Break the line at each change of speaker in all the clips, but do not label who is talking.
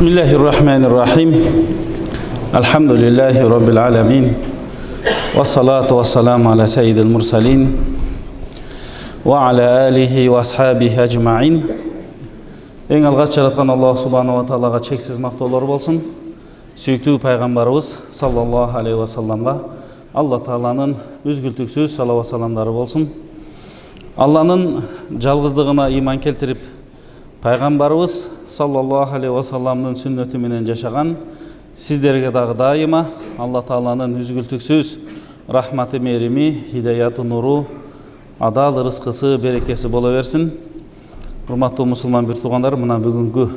Bismillahirrahmanirrahim. Elhamdülillahi Rabbil alemin. Ve salatu ve selamu ala seyyidil mursalin. Ve ala alihi ve ashabihi ecma'in. En alğaç yaratkan Allah subhanahu wa ta'alaga çeksiz maqtoolor bolsun. Süýüktүү paygambarыбыз sallallahu aleyhi ve sellem'ga Allah Taala'nın üzgültüksüz salavat salamdары bolsun. Allah'ın жалгыздыгына iman keltirip Peygamberimiz sallallahu aleyhi ve sellem'nin sünneti menen yaşagan sizlerge dagı daima Allah Taala'nın üzgültüksüz rahmeti, merimi, hidayatı, nuru, adal rızkısı, berekesi bola versin. Hurmatlı musulman bir tuğanlar, mına bugünkü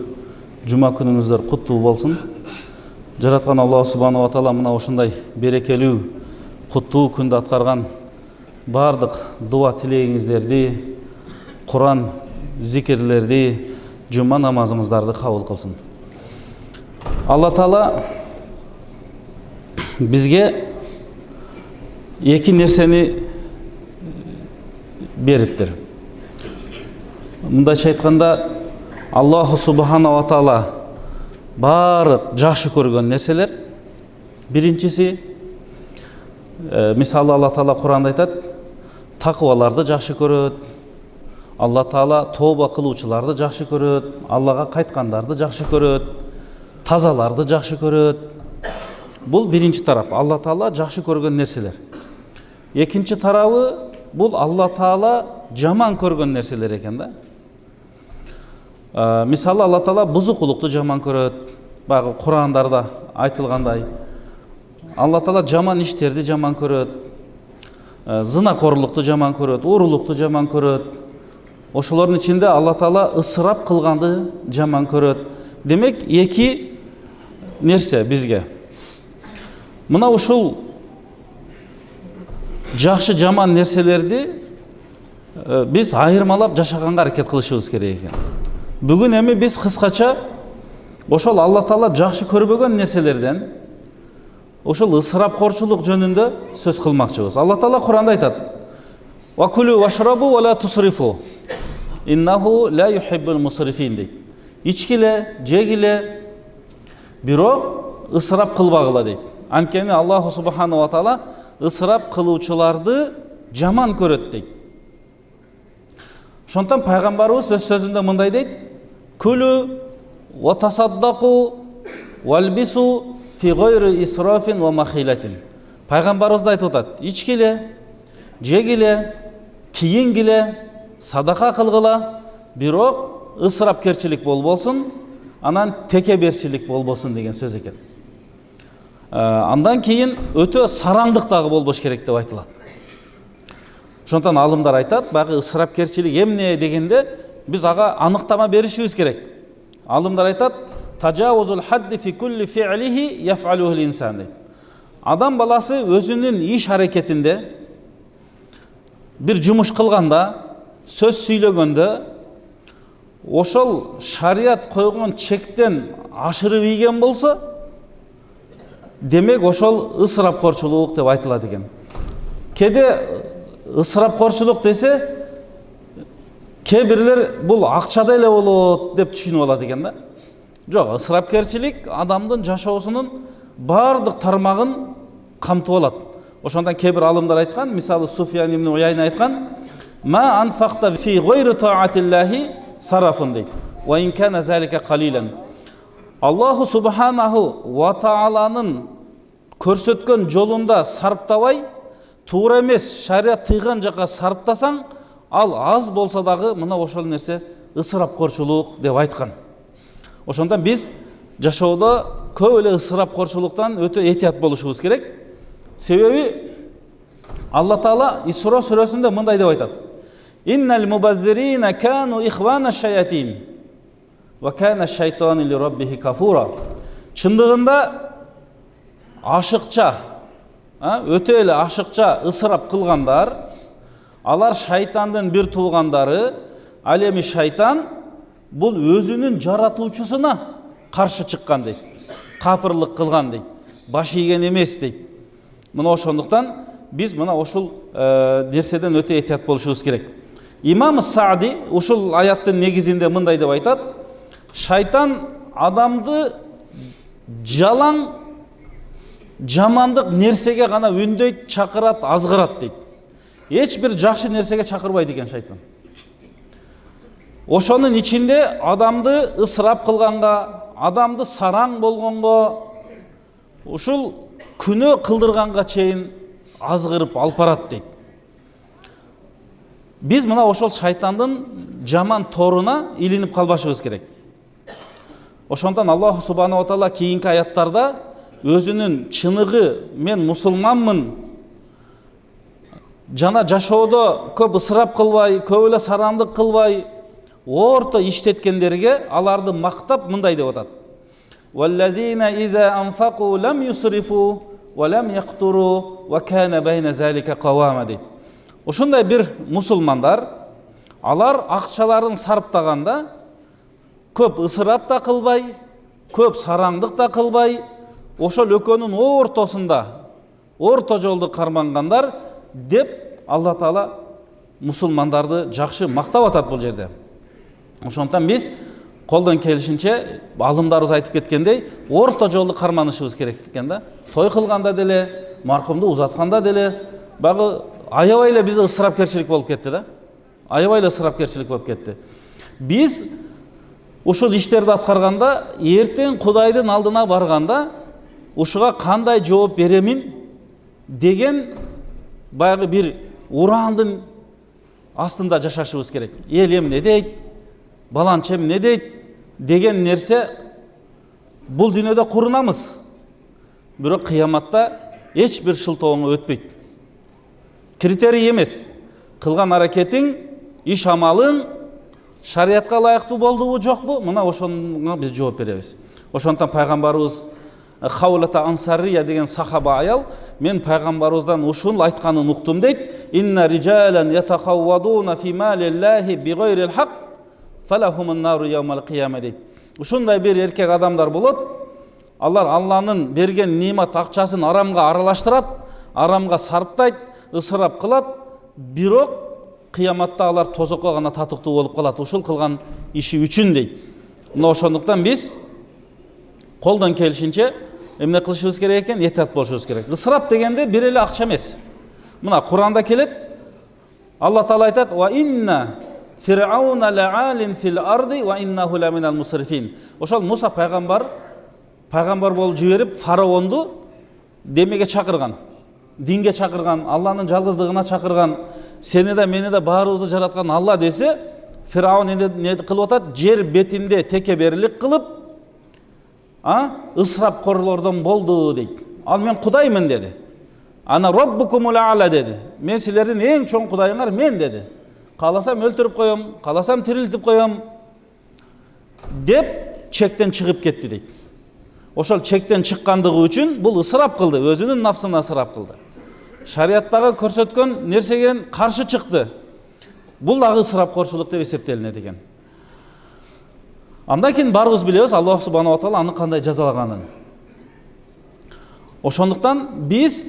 cuma günüňizler kutlu bolsun. Jaratkan Allah subhanahu wa taala mına oşunday berekeli, kutlu күндө atkargan bardyk dua tilegiňizlerdi, Kur'an zikirlerdi, cuma namazımızlarda kabul kılsın. Allah Taala bizge iki nerseni beriptir. Mundayça aytkanda Allah subhanahu wa taala barık жақшы көрген nerseler. Birincisi, misалы Allah Taala Kur'anda aytат, takvalardı жақшы көрөт. Allah Taala toba kıluvçulardı жақшы көрөт, Allah'a kaytkandardı жақшы көрөt, tazalardı жақшы көрөt. Бұл birinci taraf, Allah Taala жақшы көрген nerseler. Ekinci tarafı, бұл Allah Taala жаман көрген nerseler eken da. Misалы Allah Taala buzukулукту жаман көрөt, bagı Kur'anlarda aytılgандай. Allah Taala жаман işтерди жаман көрөt, zinakorluktu жаман көрөt, uruluktu жаман көрөt. Oşuların içinde Allah Taala ısrap kılgandı жаман көрөt. Demek iki nerse bizge. Mına uşul жақшы жаман nerselerdi biz ayırmalap jaşaганга hareket kılışыбыз керек eкен. Bugün emi biz kıskaça oşol Allah Taala жақшы көрбөгөн nerselerden oşol ısrapkorçuluk jönündө söz kılmakçыбыз. Allah Taala Kur'anda aytat: "Wa kulu washrabu wa la tusrifu. İnnehu la yuhibbul musrifin" deyt. İçkile, jegile, birok ısrap kılbagıla deyt. Ankeni Allah subhanahu wa taala ısrap kıluvçulardı жаман көрөt deyt. Şontan Peygamberimiz öz sözünde mınday deyt: "Kulu wa tasaddaqu walbisu fi gayri israfin ve mahilatin." Peygamberimiz da aytып atat: "İçkile, jegile, kiyingile, sadaka kılgıla, birok ısrapkerçilik bolbolsun, anan tekebirçilik bolbolsun" деген söz eken. Andan keyin öte sarandык dagı bolboş kerek dep aytılат. Şontan alımlar aytat, bagı ısrapkerçilik emne degende biz aga anıktama berişibиz kerek. Alımlar aytat: "Tajawuzul haddi fi kulli fi'lihi yef'aluhul insan" deyt. Adam balası özünün iş hareketinde bir jumuş kılganda, söz süylөгөндө oşol şariat koygon çekten aşırı ийген bolsa, demek oşol ısrapkorçuluk dep aytılат eкен. Kede ısrapkorçuluk dese, kebirler bul akçada ele bolot dep düşünüp alат eкен da. Jok, ısrapkerçilik adamdын жашоосунун бардык тармагын камтып алат. Ошондон кебир алымдар айткан, мисалы Суфиян ибн Уяйна айткан: "Ma anfaqta fi gayri taatillahi sarafun" deyt. "Wa in kana zalika qalilan." Allah subhanahu wa ta'alanın körsetken jolunda sarptabay, tuğra emes şariat tıygan jaka sarptasaң, al az bolsa dagı mına oşol nerse ısrapkorçuluk dep aytkан. Oşondan biz жашоодо көп эле ысрапкорчулуктан өтө этият болушубуз керек. Себеби Allah Taala İsra surasında mınday dep aytat: "İnnel mubazzirina kanu ihvana şeyatin ve kana şeytanu li rabbihi kafura." Çındığında aşıkça, öte ele aşıkça ısrap kılgandar, alar şeytandın bir tuğandары, alemi şeytan bul özünün jaratуучусуна karşı çıkkan deyt. Kapırlık kılgan deyt. Baş ийген emес deyt. Mına oşonduktan biz mına oşul derseden öte etiyat boluşubuz керек. İmam Sa'di uşul ayattın negizinde mınday dep aytat: "Şeytan адамды жалаң жамандық нерсеге ғана үндейді, чакырат, азғырат дейді. Эч бир жакшы нерсеге чакырбайт экен шайтан. Ошонун ичинде адамды ысырап кылганга, адамды сараң болгонго, ушул күнөө кылдырганга чейин азгырып алып барат дейт. Биз мына ошол шайтандын жаман торуна илинип калбашыбыз керек. Ошондон Аллах субханаху ва таала кийинки аяттарда өзүнүн чыныгы мен мусулманмын, жана жашоодо көп ысырап кылбай, көп эле сарандык кылбай, орто иштеткендерге аларды мактап мындай деп атат. Валлазина иза анфaqu лам юсрифу ва лам яктуру ва кана байна залика кавама дейт. Ошондой бир мусулмандар, алар акчаларын сарптаганда көп ысырап да кылбай, көп сараңдык да кылбай, ошол экөөнүн ортосунда, орто жолду кармангандар деп Алла Таала мусулмандарды жакшы мактап атат бул жерде. Ошондон биз колдон келишинче алымдарыбыз айтып кеткендей, орто жолду карманышыбыз керек экен да. Той кылганда деле, маркумду узатканда деле, багы аябай эле бизде ысырапкерчилик болуп кетти да. Аябай эле ысырапкерчилик болуп кетти. Биз ушул иштерди аткарганда, эртең Кудайдын алдына барганда, ушуга кандай жооп беремин деген баягы бир урандын астында жашашыбыз керек. Эл эмне дейт, баланча эмне дейт деген нерсе бул дүйнөдө курунамыз. Бирок кыяматта эч бир шылтооңо өтпөйт. Критерий эмес. Кылган аракетиң, иш амалың шариятка ылайыктуу болдубу жокпу? Мына ошонго биз жооп беребиз. Ошондон пайгамбарыбыз Хаулата Ансария деген сахаба аял, мен пайгамбарыбыздан ушул айтканын уктум дейт. Инна риджалан ятахаввадуна фи малиллахи бигайрил хак фалахумун нару яумал кияма дейт. Ушундай бир эркек адамдар болот. Алар Алланын берген нимат акчасын арамга аралаштырат, арамга сарптайт, ысырап кылат, бирок кыяматта алар тозокко гана татыктуу болуп калат ушул кылган иши үчүн дейт. Мына ошондуктан биз колдон келишинче эмне кылышыбыз керек экен? Этият болушубуз керек. Ысырап дегенде бир эле акча эмес. Мына Куранда келет, Алла Таала айтат: "Ва инна фирауна лаалин фил арди ва иннаху ла минал мусрифин." Ошол Муса пайгамбар болуп жиберип, фараонду демеге чакырган, динге чакырган, Алланын жалгыздыгына чакырган, сени да мени да баарыбызды жараткан Алла десе, Фираун эмне кылып атат? Жер бетинде текеберлик кылып, ысырапкорлордон болду дейт. Ал мен Кудаймын деди. Ана роббукумул а'ла деди. Мен силердин эң чоң кудайыңар мен деди. Кааласам өлтүрүп коем, кааласам тирилтип коем деп чектен чыгып кетти дейт. Ошол чектен чыккандыгы үчүн бул ысырап кылды, өзүнүн нафсына ысырап кылды. Шариаттагы көрсөткөн нерсеге каршы чыкты. Бул дагы ысырапкорчулук деп эсептелинет экен. Андан кийин барыбыз билебиз Аллах субханаху ва таала аны кандай жазалаганын. Ошондуктан биз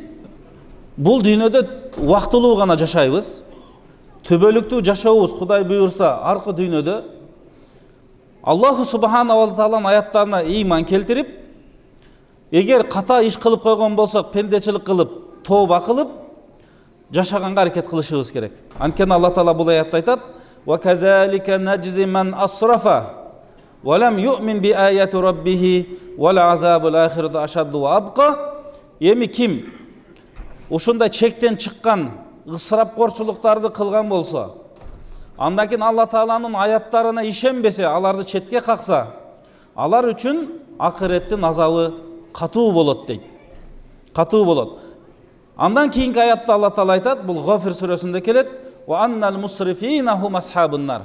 бул дүйнөдө убактылуу гана жашайбыз. Төбөлүктүү жашообуз Кудай буйрса аркы дүйнөдө Аллах субханаху ва тааланын аяттарына ыйман келтирип, эгер ката иш кылып койгон болсок, пендечилик кылып, тооба кылып жашаганга аракет кылышыбыз керек. Анткени Алла Таала бул аятта айтат: "Ва казалика наджзи ман асрафа ва лам ю'мин би аяти раббихи вал азабул ахирати ашадду ва абqa." Эми ким ушундай чектен чыккан ысырапкорчулуктарды кылган болсо, андан кийин Алла Тааланын аяттарына ишенбесе, аларды четке какса, алар үчүн акыреттин азабы катуу болот дейт. Катуу болот. Андан кийинки аятта Алла Таала айтат, бул Гафир сүрөсүндө келет: "Ва аннал мусрифина хум асхабун нар."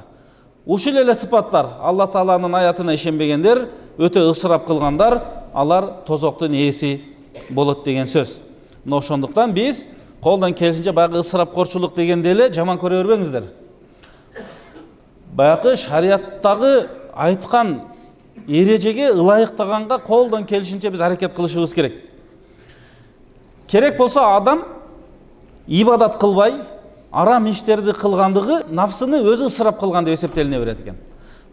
Ушул эле сыпаттар Алла Тааланын аятына ишенбегендер, өтө ысырап кылгандар, алар тозоктун ээси болот деген сөз. Мына ошондуктан биз колдон келишинче баягы ысырапкорчулук дегенде эле жаман көрө бербеңиздер. Баягы шарияттагы айткан эрежеге ылайыктаганга колдон келишинче биз аракет кылышыбыз керек. Керек болсо адам ибадат кылбай, арам иштерди кылгандыгы нафсыны өзү ысырап кылган деп эсептелине берет экен.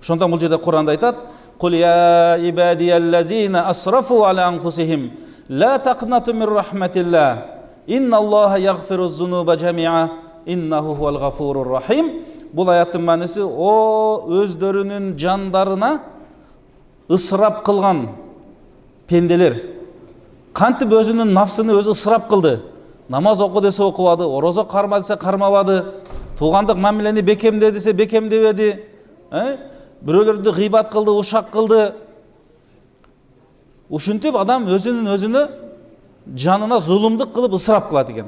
Ошондон бул жерде Куранда айтат: Kul ya ibadiyellezine asrafu ala anfusihim la taqnatu min rahmetillah innallaha yaghfiruz zunuba cemi'a innahu huvel gafurur rahim. Бұл аяттың мәнісі о өздерінің жандарына ысырап қылған пенделер. Қантып өзінің нафсыны өзі ысырап қылды. Намаз оқы десе оқывады, ораза қарма десе қармавады, туғандық мәмілені бекемде десе бекемдебеді. Біреулерді ғибат қылды, ушақ қылды. Ушынтып адам өзінің жанына зұлымдық қылып ысырап қылады екен.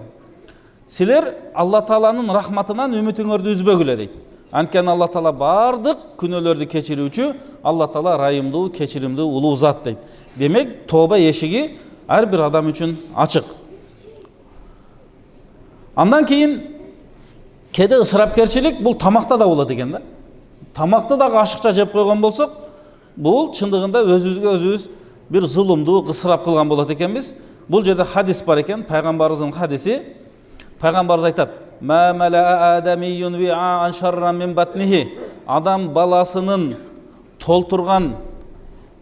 Силер Алла Тааланын рахматынан үмітіңерді үзбөгіле дейді. Анткени Алла Таала бардық күнөөлөрдү кечирүүчү, Алла Таала райымдуу, кечиримдүү, улуу зат дейт. Демек, тоба эшиги ар бир адам үчүн ачык. Андан кийин кээде ысырапкерчилик бул тамакта да болот экен да. Тамакты дагы ашыкча жеп койгон болсок, бул чындыгында өзүбүзгө өзүбүз бир зулумдуу ысырап кылган болот экенбиз. Бул жерде хадис бар экен, пайгамбарыбыздын хадиси. Пайгамбарыбыз айтат: "Ма мала адамиюн ви'ан шарран мин батнихи." Адам баласынын толтурган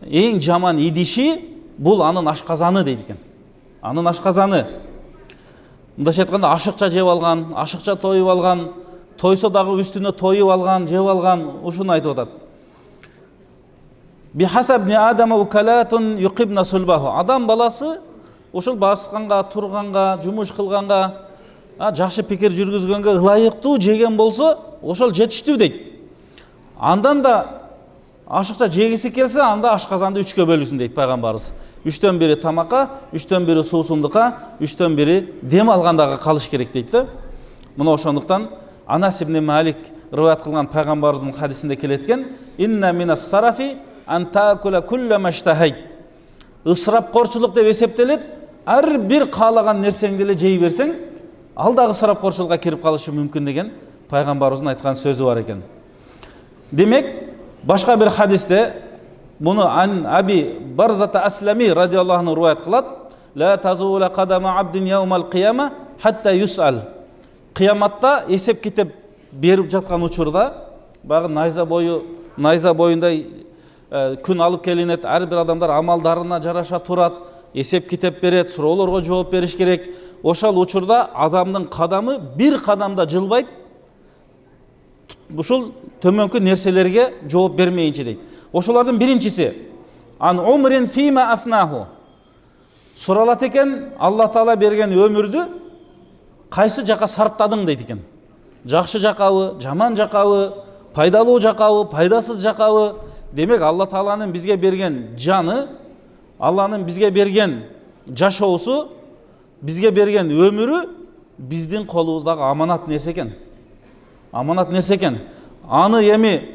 эң жаман идиши бул анын ашказаны дейт экен. Анын ашказаны. Мындайча айтканда ашыкча жеп алган, ашыкча тоюп алган, тойсо дагы үстүнө тоюп алган, жеп алган, ушуну айтып атат. Bi hasab ni adama ukalatun yuqibna sulbahu. Адам баласы ошол басканга, турганга, жумуш кылганга, жакшы пикир жүргүзгөнгө ылайыктуу жеген болсо, ошол жетиштүү дейт. Андан да ашыкча жегиси келсе, анда ашказанды 3-кө бөлүсүн дейт пайгамбарыбыз. 3-төн бири тамакка, 3-төн бири суусундукка, 3-төн бири дем алгандага калыш керек дейт да. Мына ошондуктан Анас ибн Малик риваят кылган пайгамбарыбыздын хадисинде келеткен: "Инна минас сарафи ан таакула кулла маштахай." Ысырапкорчулук деп эсептелет. Ар бир каалаган нерсеңди эле жей берсең, ал дагы ысырапкорчулукка кирип калышы мүмкүн деген пайгамбарыбыздын айткан сөзү бар экен. Демек, башка бир хадисте буну ан Аби Барзата Аслами радиаллаху анху риваят кылат: "Ла тазула кадама абдин яумал кияма хатта юсал." Кыяматта эсеп китеп берип жаткан учурда, багы найза боюндай күн алып келинет, ар бир адамдар амалдарына жараша турат, эсеп китеп берет, суроолорго жооп бериш керек. Ошол учурда адамдын кадамы бир кадамда жылбайт, ушул төмөнкү нерселерге жооп бермейинчи дейт. Ошолордун биринчиси ан умрин фима афнаху. Суралат экен, Алла Таала берген өмүрдү кайсы жака сарптадың дейт экен. Жакшы жакабы, жаман жакабы, пайдалуу жакабы, пайдасыз жакабы. Демек, Алла Тааланын бизге берген жаны, Алланын бизге берген жашоосу, бизге берген өмүрү биздин колубуздагы аманат нерсе экен. Аманат нерсе экен. Аны эми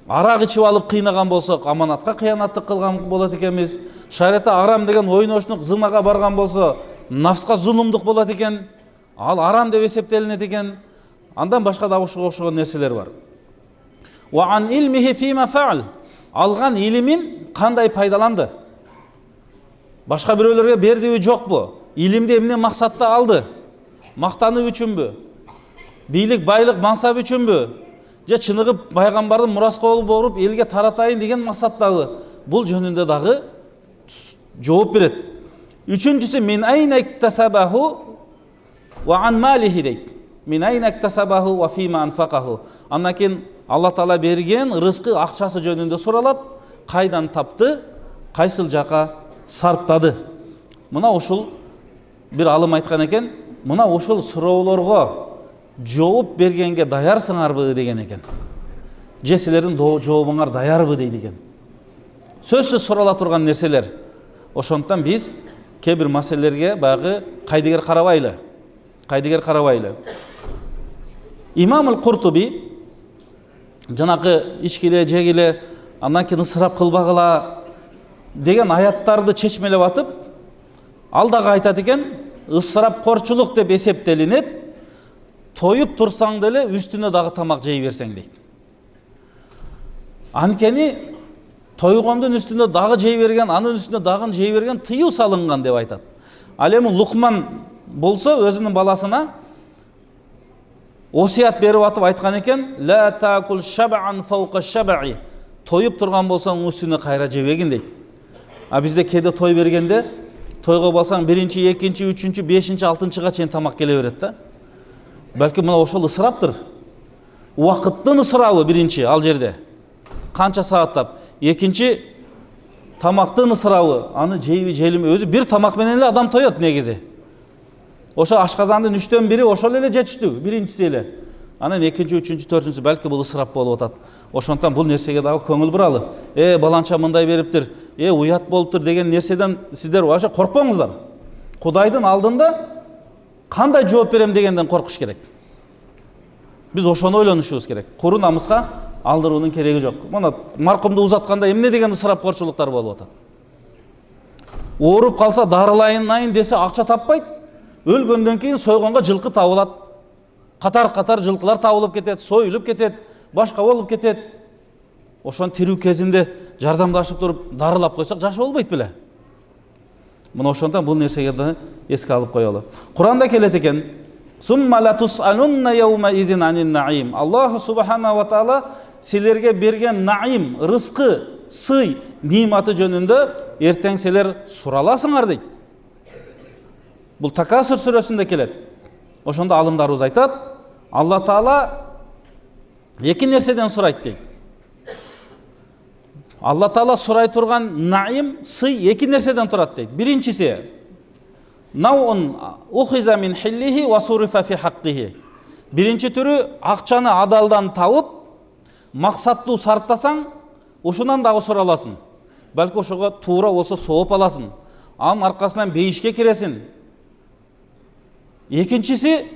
арак ичип алып кыйнаган болсок, аманатка кыянаттык кылган болот экенбиз. Шариатта арам деген ойношнук, зынага барган болсо, нафска зулумдук болот экен. Ал арам деп эсептелинет экен. Андан башка да ушуга окшогон нерселер бар. Wa an ilmihi fima fa'al. Алган илимин кандай пайдаланды? Башка бирөөлөргө бердиби жокпу? Илимди эмне максатта алды? Мактануу үчүнбү? Бийлик, байлык, мансап үчүнбү? Же чыныгып пайгамбардын мурасколу болуп элге таратайын деген максаттабы? Бул жөнүндө дагы жооп берет. Үчүнчүсү мин айна иктасабаху ва ан малихи дейт. Мин айна иктасабаху ва фима анфакаху. Андан кийин Алла Таала берген рызкы, акчасы жөнүндө суралат. Кайдан тапты, кайсыл жака сарптады. Мына ушул бир алым айткан экен, мына ушул суроолорго жооп бергенге даярсыңарбы деген экен. Же силердин жообуңар даярбы дейт экен. Сөзсүз сурала турган нерселер. Ошондуктан биз кээ бир маселелерге багы кайдыгер карабайлы. Имам ал-Куртуби жанагы ичкиле, жегиле, андан кийин ысырап кылбагыла деген аяттарды чечмелеп атып, ал дагы айтат экен, ысырапкорчулук деп эсептелинет, тоюп турсаң деле үстүнө дагы тамак жей берсең дейт. Анткени тойгондун үстүнө дагы жей берген, анын үстүнө дагы жей берген тыюу салынган деп айтат. Ал эми Лукман болсо өзүнүн баласына осият берип атып айткан экен: "Ла таакул шаб'ан фаука шаб'i." тойып тұрған болсаң үстіне қайра жебегін дейді. А бізде кейде той бергенде тойға болсаң бірінші, екінші, үшінші, бешінші, алтыншыға чейін тамақ келе береді да. Бәлкім мына ошол ысыраптыр. Уақыттың ысырабы бірінші ал жерде. Қанша сағаттап. Екінші тамақтың ысырабы. Аны жейби желіме өзі бір тамақменен эле адам тоет негизи. Ошо ашказандын 3төн 1 ошол эле жетиштүү, биринчиси эле. Анан экинчи, үчүнчү, төртүнчү бәлки бул ысырап болуп атат. Ошондон бул нерсеге дагы көңүл буралы. Баланча мындай бериптир, уят болуптур деген нерседен сиздер ошо коркпоңуздар. Кудайдын алдында кандай жооп берем дегенден коркуш керек. Биз ошону ойлонушубуз керек. Куру намыска алдыруунун кереги жок. Мына маркумду узатканда эмне деген ысырапкорчулуктар болуп атат. Ооруп калса дарылайын десе акча таппайт. Өлгөндөн кийин сойгонго жылкы табылат. Катар жылкылар табылып кетет, союлуп кетет, башка болуп кетет. Ошон тирүү кезинде жардамдашып туруп дарылап койсок жакшы болбойт беле? Мына ошондон бул нерсеге да эске алып коелу. Куранда келет экен: "Сумма ла тусалунна яума изин анин наим." Аллах субхана ва таала силерге берген наим, рызкы, сый, ниматы жөнүндө эртең силер сураласыңар дейт. Бул Такасур сүрөсүндө келет. Ошондо алымдарыбыз айтат, Алла Таала эки нерседен сурайт дейт. Алла Таала сурай турган наим, сый эки нерседен турат дейт. Биринчиси наун ухиза мин хиллихи ва сурифа фи хаққихи. Биринчи түрү акчаны адалдан табып, максаттуу сарптасаң, ошонан дагы сураласың. Балки ошого туура болсо сооп аласың. Анын аркасынан бейишке киресиң. Экинчиси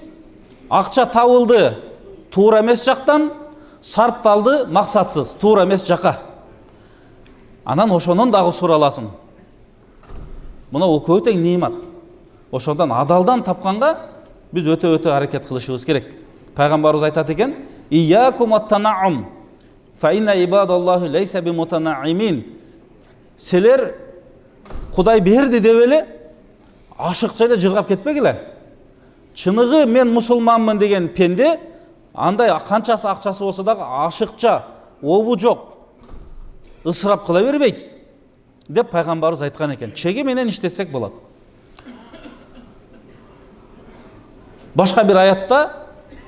акча табылды туура эмес жактан, сарпталды максатсыз, туура эмес жака. Анан ошонун дагы сураласың. Мына экөө тең нимат. Ошондон адалдан тапканга биз өтө аракет кылышыбыз керек. Пайгамбарыбыз айтат экен: "Iyyakum at-tana'um fa inna ibadallahi laysa bimutana'imin." Силер Кудай берди деп эле ашыкча эле жыргап кетпегиле. Чыныгы мен мусулманмын деген пенде андай канчасы акчасы болсо дагы ашыкча, обу жок, ысырап кыла бербейт деп пайгамбарыбыз айткан экен. Чеги менен иштесек болот. Башка бир аятта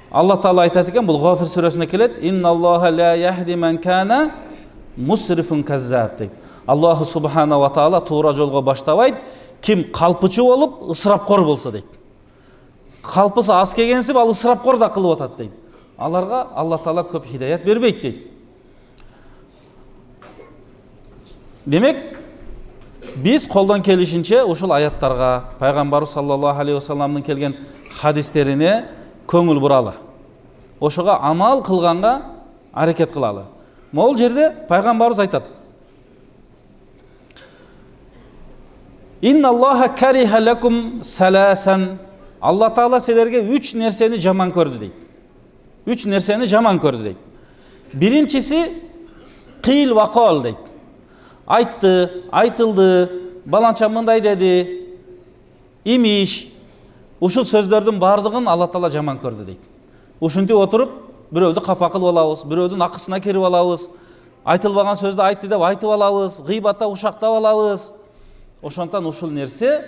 Алла Таала айтат экен, бул Гафир сүрөсүнө келет: "Инналлаха ла яхди ман кана мусрифун каззаб" дейт. Аллах субхана ва таала туура жолго баштабайт, ким калпычы болуп, ысырапкор болсо дейт. Калпысы аз келгенсип, ал ысырапкор да кылып атат дейт. Аларга Алла Таала көп хидаят бербейт дейт. Демек, биз колдон келишинче ушул аяттарга, пайгамбар саллаллаху алейхи ва салламдын келген хадистерине көңүл буралы. Ошого амал кылганга аракет кылалы. Могул жерде пайгамбарыбыз айтат: "Инналлаха кариха лакум саласан." Алла Таала силерге 3 нерсени жаман көрдү дейт. 3 нерсени жаман көрдү дейт. Биринчиси кыл ва кол дейт. Айтты, айтылды, баланча мындай деди, имиш. Ушул сөздөрдүн бардыгын Алла Таала жаман көрдү дейт. Ушинтип отуруп, бирөөдү капа кылып алабыз, бирөөдүн акысына кирип алабыз, айтылбаган сөздү айтты деп айтып алабыз, гыйбатта ушактап алабыз. Ошондон ушул нерсе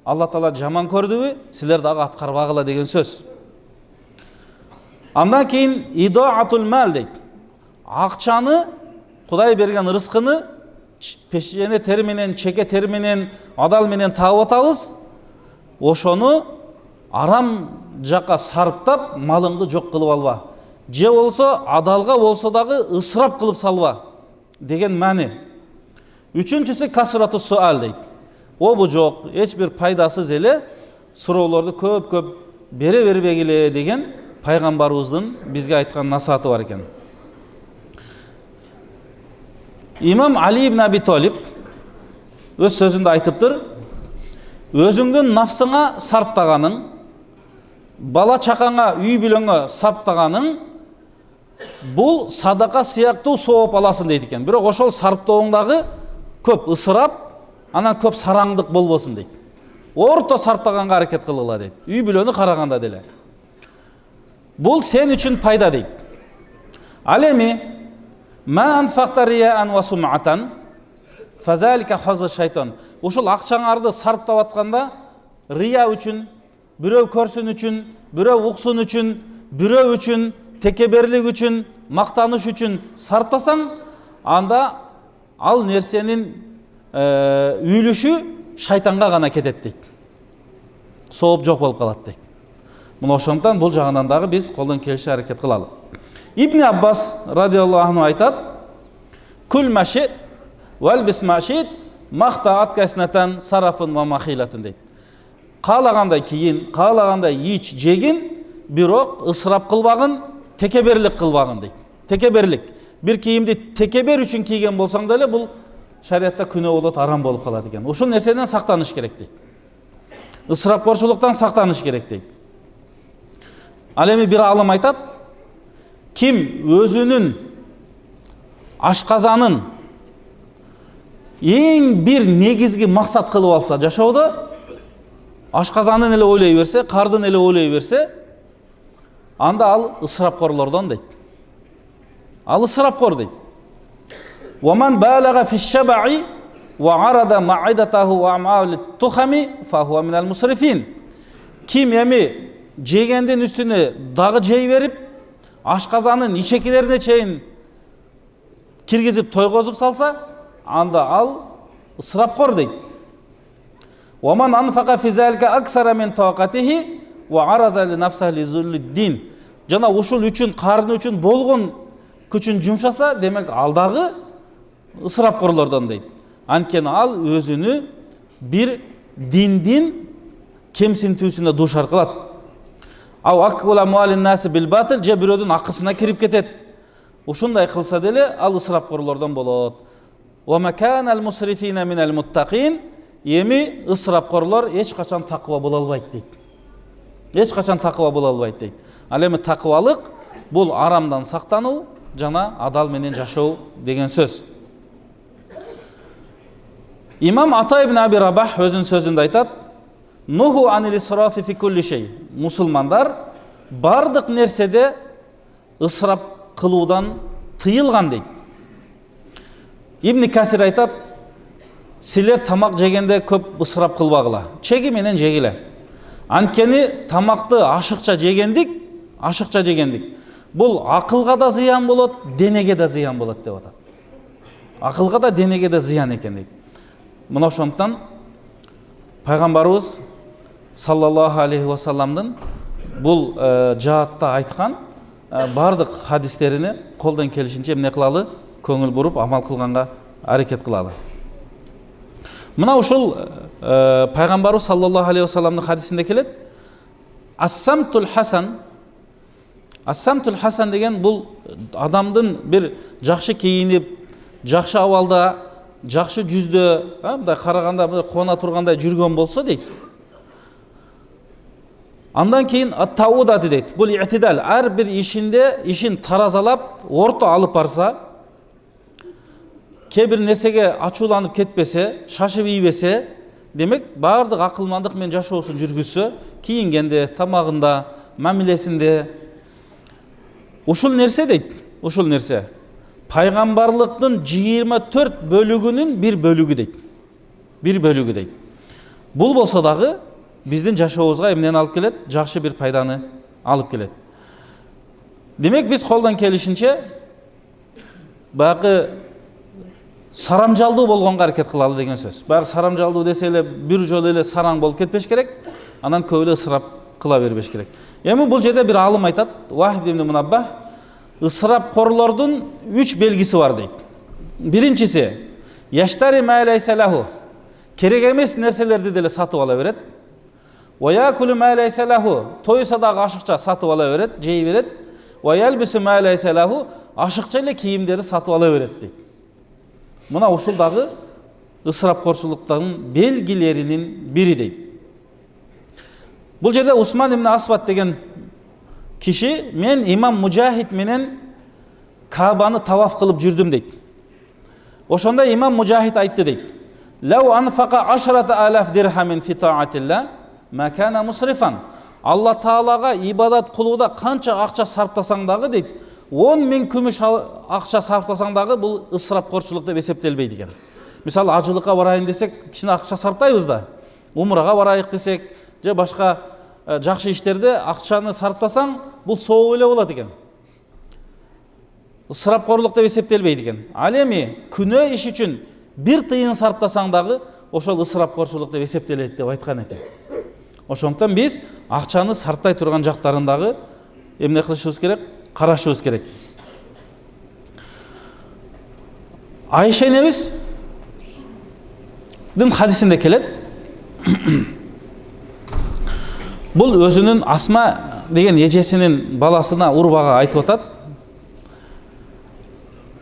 Алла Таала жаман көрдүбү, силер дагы аткарбагыла деген сөз. Андан кийин идоатул мал дейт. Акчаны, Кудай берген рызкыны пешене тери менен, чеке тери менен, адал менен таап атабыз. Ошону арам жака сарптап, малыңды жок кылып алба. Же болсо адалга болсо дагы ысырап кылып салба деген мани. Үчүнчүсү касрату суал дейт. Обу жок, эч бир пайдасыз эле суроолорду көп бере бербегиле деген пайгамбарыбыздын бизге айткан насааты бар экен. Имам Али ибн Аби Талиб өз сөзүндө айтыптыр: "Өзүңдүн нафсыңа сарптаганың, бала чакаңа, үй бүлөңө сарптаганың бул садака сыяктуу сооп аласың" дейт экен. Бирок ошол сарптооңдагы көп ысырап, анан көп сараңдык болбосун дейт. Орто сарптаганга аракет кылгыла дейт. Үй бүлөнү караганда деле. Бул сен үчүн пайда дейт. Ал эми Ма анфақта рияан ва суматан фазалика хазы шайтан. Ошол акчаңарды сарптап атканда рия үчүн, бирөө көрсүн үчүн, бирөө уксун үчүн, бирөө үчүн, текеберлик үчүн, мактаныш үчүн сарптасаң, анда ал нерсенин үйлүшү шайтанга гана кетет дейт. Сооп жок болуп калат дейт. Мына ошондон бул жагынан дагы биз колдон келиши аракет кылалы. Ибн Аббас радиаллаху анху айтат: "Кул машит вал бисмашит махтаат каснатан сарафун ва махилатун" дейт. Каалагандай кийин, каалагандай ич жегин, бирок ысырап кылбагын, текеберлик кылбагын дейт. Текеберлик. Бир кийимди текебер үчүн кийген болсаң деле бул шариатта күнөө болот, арам болуп калат экен. Ушул нерседен сактаныш керек дейт. Ысырапкорчулуктан сактаныш керек дейт. Ал эми бир алым айтат: ким өзүнүн ашказанын эң бир негизги максат кылып алса жашоодо, ашказанын эле ойлой берсе, кардын эле ойлой берсе, анда ал ысырапкорлордон дейт. Ал ысырапкор дейт. وَمَنْ بَالَغَ فِي الشَّبَعِ وَعَرَضَ مَعِدَتَهُ وَأَمْعَاءَهُ لِلتُّخَمِ فَهُوَ مِنَ الْمُسْرِفِينَ. Kim эми жегендин үстүнө дагы жей берип, ашказанын ичекилерине чейин киргизип тойгозуп салса, анда ал ысырапкор дейт. وَمَنْ أَنْفَقَ فِي ذَلِكَ أَكْثَرَ مِنْ طَاقَتِهِ وَعَرَضَ لِنَفْسِهِ لِذُلِّ الدِّينِ. Жана ушул үчүн, карын үчүн болгон күчүн жумшаса, демек ал дагы ысырапкорлордон дейт. Анткени ал өзүнү бир диндин кемсинтүүсүнө дуушар кылат. Ау аккула муалин наси бил батил, же бирөөдүн акысына кирип кетет. Ушундай кылса деле ал ысырапкорлордон болот. Ва маканал мусрифина минал муттакин. Эми ысырапкорлор эч качан такыба боло албайт дейт. Эч качан такыба боло албайт дейт. Ал эми такыбалык бул арамдан сактануу жана адал менен жашоо деген сөз. Имам Ата ибн Аби Рабах өзүнүн сөзүндө айтат: "Нуху анил исрафи фи кулли шей." Мусулмандар бардык нерседе ысырап кылуудан тыйылган дейт. Ибн Касир айтат: "Силер тамак жегенде көп ысырап кылбагыла, чеги менен жегиле. Анткени тамакты ашыкча жегендик. Бул акылга да зыян болот, денеге да зыян болот" деп атат. Акылга да, денеге да зыян экен дейт. Мына ошондон пайгамбарыбыз саллаллаху алейхи ва салламдын бул жаатта айткан бардык хадистерине колдон келишинче эмне кылалы, көңүл буруп амал кылганга аракет кылалы. Мына ушул пайгамбарыбыз саллаллаху алейхи ва салламдын хадисинде келет: "Ас-самтул хасан". Ас-самтул хасан деген бул адамдын бир жакшы кийинип, жакшы абалда, жакшы жүздө, мындай караганда кубана тургандай жүргөн болсо дейт. Андан кийин ат-таудат дейт. Бул и'тидал, ар бир ишин таразалап, орто алып барса, кээ бир нерсеге ачууланып кетпесе, шашып ийбесе, демек бардык акылмандык менен жашоосун жүргүзсө, кийингенде, тамагында, мамилесинде, ушул нерсе дейт. Ушул нерсе пайгамбарлыктын 24 бөлүгүнүн бир бөлүгү дейт. Бир бөлүгү дейт. Бул болсо дагы биздин жашообузга эмнени алып келет? Жакшы бир пайданы алып келет. Демек биз колдон келишинче баягы сарамжалдуу болгонго аракет кылалы деген сөз. Баягы сарамжалдуу десе эле бир жолу эле сараң болуп кетпеш керек, анан көп эле ысырап кыла бербеш керек. Эми бул жерде бир алым айтат, Вахид ибн Мунаббах, ысырапкорлордун 3 белгиси бар дейт. Биринчиси, яштари ма лайса лаху, керек эмес нерселерди деле сатып ала берет. Ва якулу ма лайса лаху, тойса дагы ашыкча сатып ала берет, жей берет. Ва ялбису ма лайса лаху, ашыкча эле кийимдерди сатып ала берет дейт. Мына ушул дагы ысырапкорчулуктун белгилеринин бири дейт. Бул жерде Усман ибн Асвад деген киши, мен имам Мужахид менен Кабаны таваф кылып жүрдүм дейт. Ошондо имам Мужахид айтты дейт: "Лау анфака 10,000 дирхамин фи таатилла ма кана мусрифан." Алла Таалага ибадат кылууда канча акча сарптасаң дагы дейт, 10 000 күмүш акча сарптасаң дагы бул ысырапкорчулук деп эсептелбейт экен. Мисалы ажылыкка барайын десек, кичине акча сарптайбыз да. Умрага барайык десек, же башка жакшы иштерде акчаны сарптасаң, бул соо эле болот экен. Ысырапкорлук деп эсептелбейт экен. Ал эми күнөө иш үчүн 1 тыйын сарптасаң дагы ошол ысырапкорчулук деп эсептелет деп айткан экен. Ошондон биз акчаны сарттай турган жактарын дагы эмне кылышыбыз керек? Карашыбыз керек. Айша энебиздин хадисинде келет. Бул өзүнүн Асма деген эжесинин баласына Урвага айтып атат.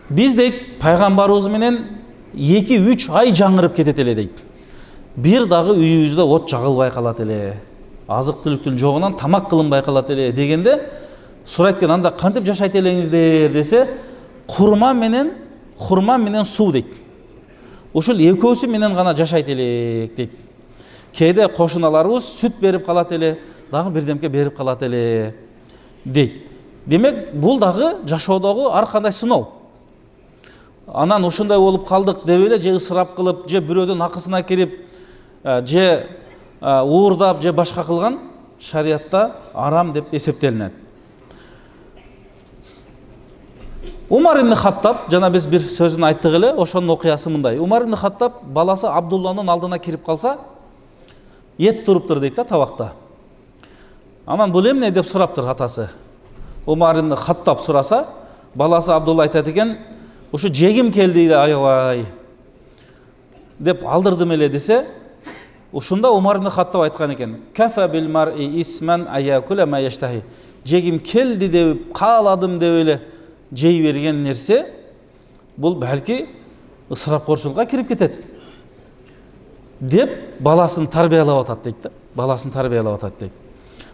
Биз дейт пайгамбарыбыз менен 2-3 ай жаңырып кетет эле дейт. Бир дагы үйүбүздө от жагылбай калат эле. Азык түлүктүн жогунан тамак кылынбай калат эле дегенде сурайт экен, анда кантип жашайт элеңиздер десе, хурма менен суу дейт. Ушул экөөсү менен гана жашайт элек дейт. Кээде кошуналарыбыз сүт берип калат эле, дагы бирдемке берип калат эле дейт. Демек, бул дагы жашоодогу ар кандай сыноо. Анан ушундай болуп калдык деп эле же ысырап кылып, же бирөөдүн акысына кирип, же уурдап, же башка кылган шариятта арам деп эсептелинет. Умар ибн Хаттаб, жана биз бир сөзүн айттык эле, ошонун окуясы мындай. Умар ибн Хаттаб баласы Абдулланын алдына кирип калса, ет туруптур дейт да табакта. Анан бул эмне деп сураптыр атасы. Умар ибн Хаттаб сураса, баласы Абдулла айтат экен, ушу жегим келди да аябай деп алдырдым эле десе, ушунда Умар ибн Хаттаб айткан экен, кафа бил мар'i исман аякула ма яштахи. Жегим келди деп, кааладым деп эле жей берген нерсе, бул балки ысырапкорчулукка кирип кетет деп баласын тарбиялап атат дейт да. Баласын тарбиялап атат дейт.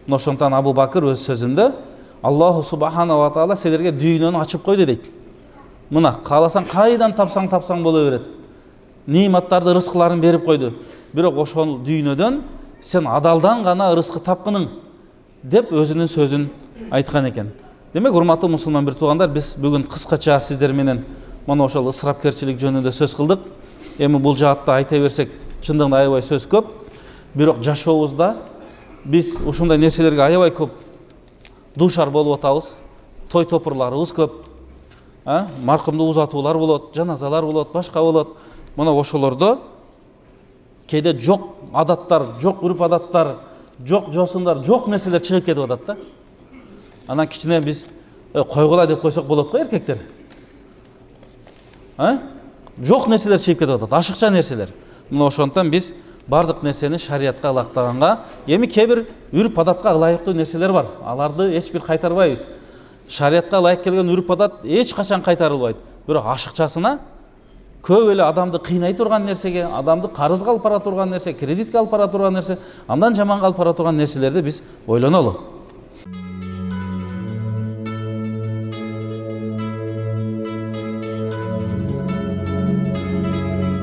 Ошондон Абу Бакыр өз сөзүндө Аллаху субхана ва таала силерге дүйнөнү ачып койду дейт. Мына кааласаң кайдан тапсаң боло берет. Нематтарды, рызкыларын берип койду. Бирок ошол дүйнөдөн сен адалдан гана рызкы тапкының деп өзүнүн сөзүн айткан экен. Демек, урматтуу мусулман бир туугандар, биз бүгүн кыскача сиздер менен мына ошол ысырапкерчилик жөнүндө сөз кылдык. Эми бул жаатта айта берсек, чындыгында аябай сөз көп. Бирок жашообузда биз ушундай нерселерге аябай көп дуушар болуп атабыз. Той топурларыбыз көп. Маркумду узатуулар болот, жаназалар болот, башка болот. Мына ошолордо кээде жок адаттар, жок үрп адаттар, жок жосундар, жок нерселер чыгып кетип атат да. Анан кичине биз койгула деп койсок болот го эркектер. Жок нерселер чыгып кетип атат, ашыкча нерселер. Мына ошондон биз бардык нерсени шариятка ылайыктаганга, эми кээ бир үрп адатка ылайыктуу нерселер бар. Аларды эч бир кайтарбайбыз. Шариятка ылайык келген үрп адат эч качан кайтарылбайт. Бирок ашыкчасына көп эле адамды кыйнай турган нерсеге, адамды карызга алып бара турган нерсе, кредитке алып бара турган нерсе, андан жаманга алып бара турган нерселерди биз ойлонолу.